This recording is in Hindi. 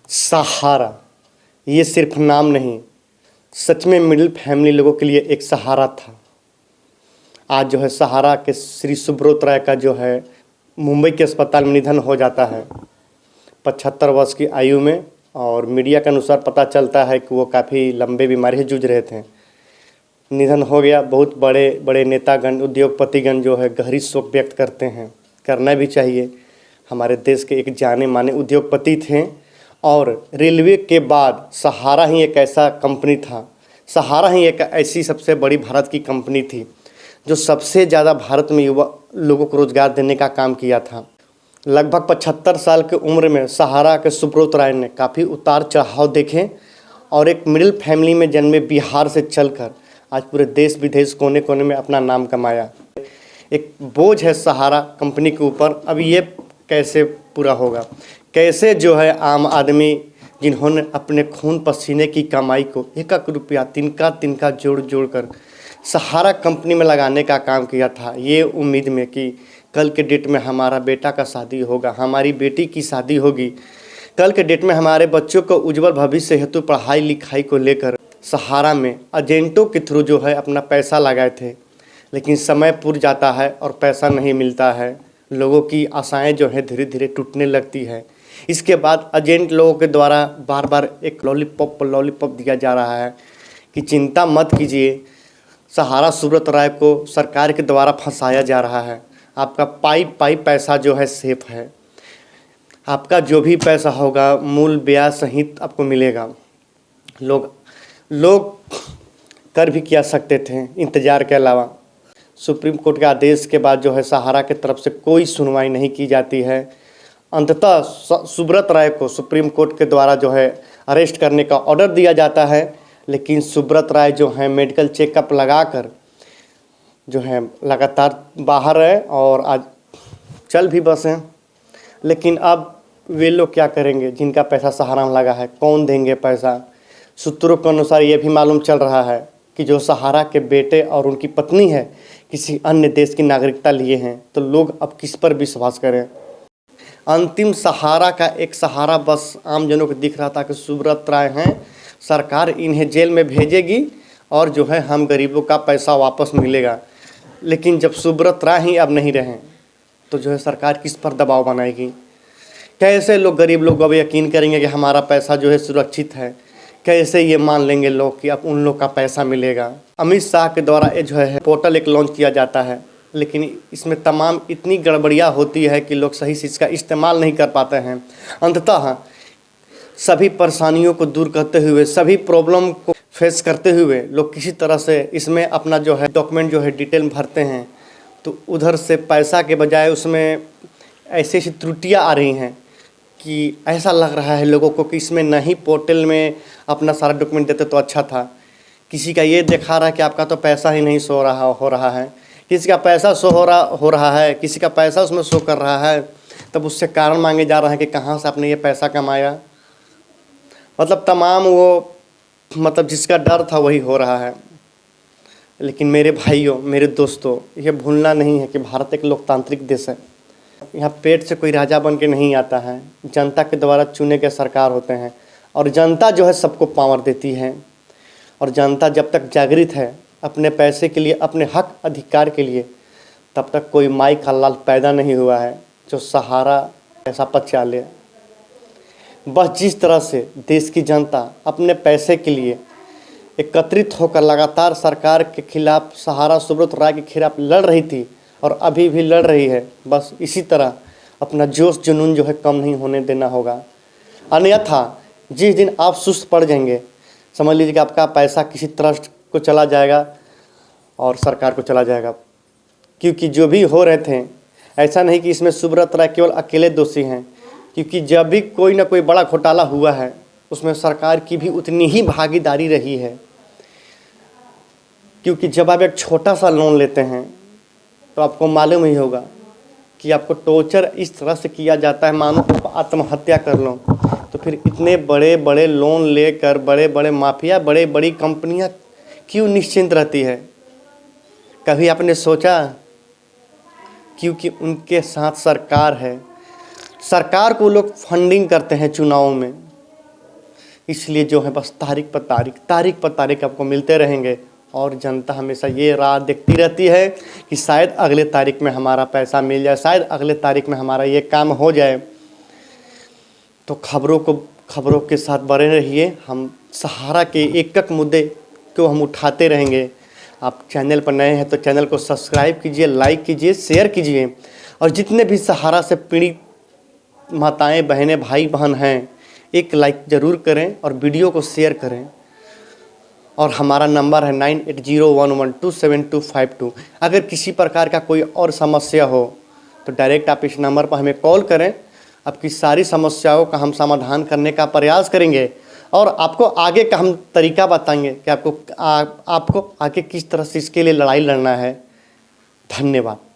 सहारा ये सिर्फ नाम नहीं, सच में मिडिल फैमिली लोगों के लिए एक सहारा था। आज जो है सहारा के श्री सुब्रत राय का जो है मुंबई के अस्पताल में निधन हो जाता है 75 वर्ष की आयु में। और मीडिया के अनुसार पता चलता है कि वो काफ़ी लंबे बीमारी से जूझ रहे थे। निधन हो गया। बहुत बड़े बड़े नेतागण, उद्योगपतिगण जो है गहरी शोक व्यक्त करते हैं, करना भी चाहिए। हमारे देश के एक जाने माने उद्योगपति थे और रेलवे के बाद सहारा ही एक ऐसा कंपनी था, सहारा ही एक ऐसी सबसे बड़ी भारत की कंपनी थी जो सबसे ज़्यादा भारत में युवा लोगों को रोज़गार देने का काम किया था। लगभग 75 साल की उम्र में सहारा के सुब्रत राय ने काफ़ी उतार चढ़ाव देखे और एक मिडिल फैमिली में जन्मे बिहार से चलकर आज पूरे देश विदेश कोने कोने में अपना नाम कमाया। एक बोझ है सहारा कंपनी के ऊपर। अब ये कैसे पूरा होगा? कैसे जो है आम आदमी जिन्होंने अपने खून पसीने की कमाई को एक एक रुपया तिनका तिनका जोड़ जोड़ कर सहारा कंपनी में लगाने का काम किया था, ये उम्मीद में कि कल के डेट में हमारा बेटा का शादी होगा, हमारी बेटी की शादी होगी, कल के डेट में हमारे बच्चों को उज्जवल भविष्य हेतु पढ़ाई लिखाई को लेकर सहारा में एजेंटों के थ्रू जो है अपना पैसा लगाए थे। लेकिन समय पूर जाता है और पैसा नहीं मिलता है, लोगों की आशाएं जो है धीरे धीरे टूटने लगती है। इसके बाद एजेंट लोगों के द्वारा बार बार एक लॉलीपॉप दिया जा रहा है कि चिंता मत कीजिए, सहारा सुब्रत राय को सरकार के द्वारा फंसाया जा रहा है, आपका पाई पैसा जो है सेफ है, आपका जो भी पैसा होगा मूल ब्याज सहित आपको मिलेगा। लोग कर भी क्या सकते थे इंतज़ार के अलावा। सुप्रीम कोर्ट के आदेश के बाद जो है सहारा की तरफ से कोई सुनवाई नहीं की जाती है। अंततः सुब्रत राय को सुप्रीम कोर्ट के द्वारा जो है अरेस्ट करने का ऑर्डर दिया जाता है। लेकिन सुब्रत राय जो है मेडिकल चेकअप लगाकर जो है लगातार बाहर है और आज चल भी बसे। लेकिन अब वे लोग क्या करेंगे जिनका पैसा सहारा में लगा है? कौन देंगे पैसा? सूत्रों के अनुसार ये भी मालूम चल रहा है कि जो सहारा के बेटे और उनकी पत्नी है किसी अन्य देश की नागरिकता लिए हैं, तो लोग अब किस पर विश्वास करें? अंतिम सहारा का एक सहारा बस आम जनों को दिख रहा था कि सुब्रत राय हैं, सरकार इन्हें जेल में भेजेगी और जो है हम गरीबों का पैसा वापस मिलेगा। लेकिन जब सुब्रत राय ही अब नहीं रहें तो जो है सरकार किस पर दबाव बनाएगी? कैसे लोग, गरीब लोग अब यकीन करेंगे कि हमारा पैसा जो है सुरक्षित है? कैसे ये मान लेंगे लोग कि अब उन लोग का पैसा मिलेगा? अमित शाह के द्वारा ये जो है पोर्टल एक लॉन्च किया जाता है, लेकिन इसमें तमाम इतनी गड़बड़ियाँ होती है कि लोग सही से इसका इस्तेमाल नहीं कर पाते हैं। अंततः सभी परेशानियों को दूर करते हुए, सभी प्रॉब्लम को फेस करते हुए लोग किसी तरह से इसमें अपना जो है डॉक्यूमेंट जो है डिटेल भरते हैं, तो उधर से पैसा के बजाय उसमें ऐसी ऐसी त्रुटियाँ आ रही हैं कि ऐसा लग रहा है लोगों को कि इसमें नहीं पोर्टल में अपना सारा डॉक्यूमेंट देते तो अच्छा था। किसी का ये दिखा रहा है कि आपका तो पैसा ही नहीं हो रहा है, किसी का पैसा हो रहा है, किसी का पैसा उसमें शो कर रहा है, तब उससे कारण मांगे जा रहा है कि कहाँ से आपने ये पैसा कमाया। मतलब तमाम वो जिसका डर था वही हो रहा है। लेकिन मेरे भाइयों, मेरे दोस्तों, ये भूलना नहीं है कि भारत एक लोकतांत्रिक देश है। यहाँ पेट से कोई राजा बन के नहीं आता है, जनता के द्वारा चुने गए सरकार होते हैं और जनता जो है सबको पावर देती है। और जनता जब तक जागृत है अपने पैसे के लिए, अपने हक अधिकार के लिए, तब तक कोई माई का लाल पैदा नहीं हुआ है जो सहारा ऐसा पचा ले। बस जिस तरह से देश की जनता अपने पैसे के लिए एकत्रित होकर लगातार सरकार के खिलाफ, सहारा सुब्रत राय के खिलाफ लड़ रही थी और अभी भी लड़ रही है, बस इसी तरह अपना जोश जुनून जो है कम नहीं होने देना होगा। अन्यथा जिस दिन आप सुस्त पड़ जाएंगे, समझ लीजिए कि आपका पैसा किसी ट्रस्ट को चला जाएगा और सरकार को चला जाएगा। क्योंकि जो भी हो रहे थे, ऐसा नहीं कि इसमें सुब्रत राय केवल अकेले दोषी हैं, क्योंकि जब भी कोई ना कोई बड़ा घोटाला हुआ है उसमें सरकार की भी उतनी ही भागीदारी रही है। क्योंकि जब आप एक छोटा सा लोन लेते हैं तो आपको मालूम ही होगा कि आपको टॉर्चर इस तरह से किया जाता है, मानो आत्महत्या कर लो। तो फिर इतने बड़े बड़े लोन लेकर बड़े बड़े माफिया, बड़े बड़ी कंपनियां क्यों निश्चिंत रहती है? कभी आपने सोचा? क्योंकि उनके साथ सरकार है। सरकार को लोग फंडिंग करते हैं चुनावों में, इसलिए जो है बस तारीख पर तारीख आपको मिलते रहेंगे। और जनता हमेशा ये राह देखती रहती है कि शायद अगले तारीख में हमारा पैसा मिल जाए, शायद अगले तारीख में हमारा ये काम हो जाए। तो खबरों के साथ बने रहिए। हम सहारा के एक मुद्दे को हम उठाते रहेंगे। आप चैनल पर नए हैं तो चैनल को सब्सक्राइब कीजिए, लाइक कीजिए, शेयर कीजिए। और जितने भी सहारा से पीड़ित माताएं, बहनें, भाई बहन हैं, एक लाइक ज़रूर करें और वीडियो को शेयर करें। और हमारा नंबर है 9801127252। अगर किसी प्रकार का कोई और समस्या हो तो डायरेक्ट आप इस नंबर पर हमें कॉल करें। आपकी सारी समस्याओं का हम समाधान करने का प्रयास करेंगे और आपको आगे का हम तरीका बताएंगे कि आपको आगे किस तरह से इसके लिए लड़ाई लड़ना है। धन्यवाद।